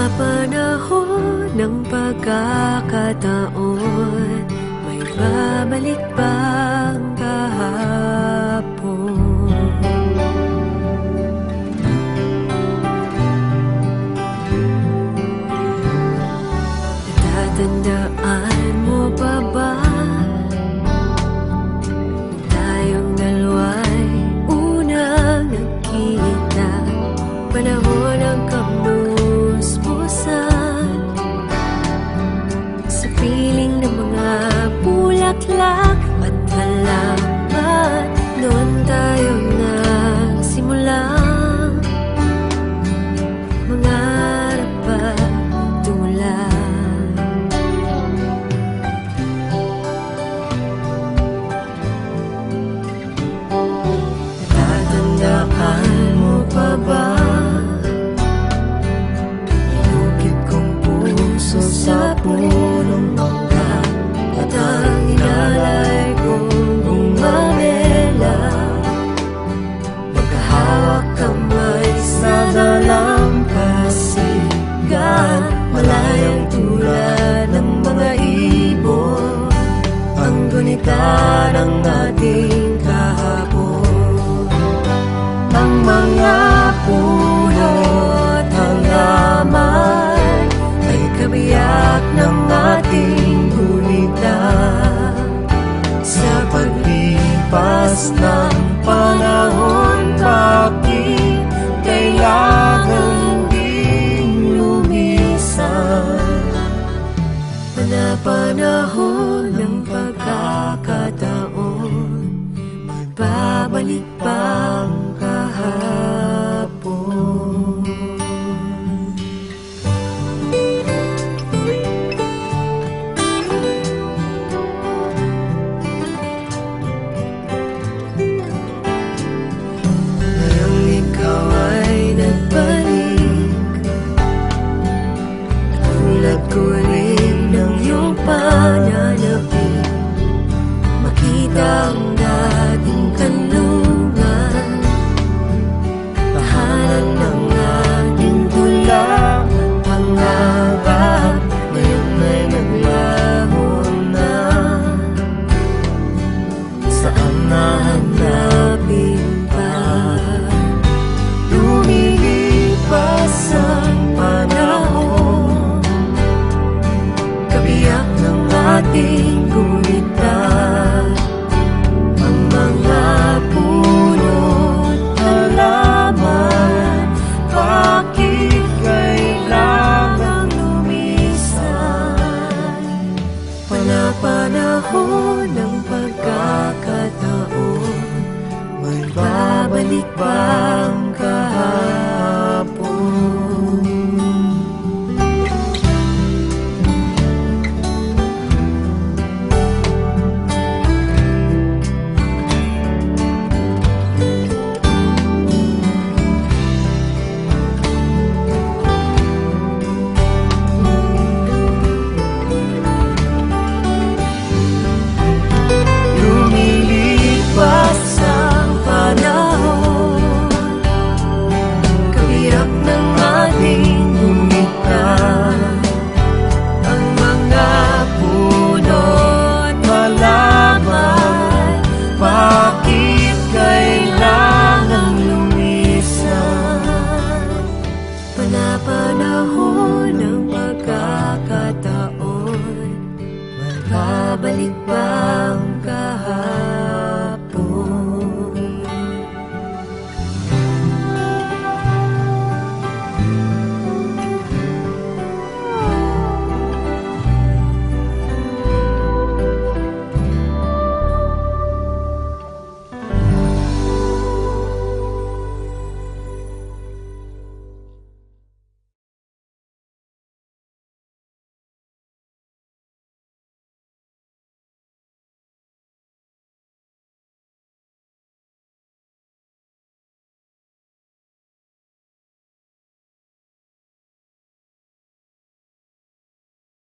Panapanahon ng pagkakataon, may babalik bang kahapon? Natatandaan mo pa ba tayong dalawa'y unang nagkita? Panahon ng kamusmusan, sa piling ng mga bulaklak at halaman. Noon tayo nagsimulang mangarap at tumulong. Natatandaan mo pa ba sa punong mangga at ang inalay kong umamela? Magkahawak kamay sa dalampasigan, malayang tulad ng mga ibon, ang gunita ng ating kahapon. Ang mga puno at halaman ay kabiyak ng ating gulita. Sa paglipas ng panahon, bakit kailangan ding lumisan? Panapanahon ng pagkakataon, magbabalik bang kahapon? Kuling ng iyong pananapin, makita ang dating kanlungan, tahanan ng ating tulang pangarap. Ngayon ay naglaho na, saan nahanapin pa? Lumilipas ang panahon, kabiyak ng ating gulita. Ang mga puno't halaman, bakit kailangang lumisan? Panapanahon ng pagkakataon, may babalik bang kahapon? Panapanahon ng pagkakataon, magbabalik ba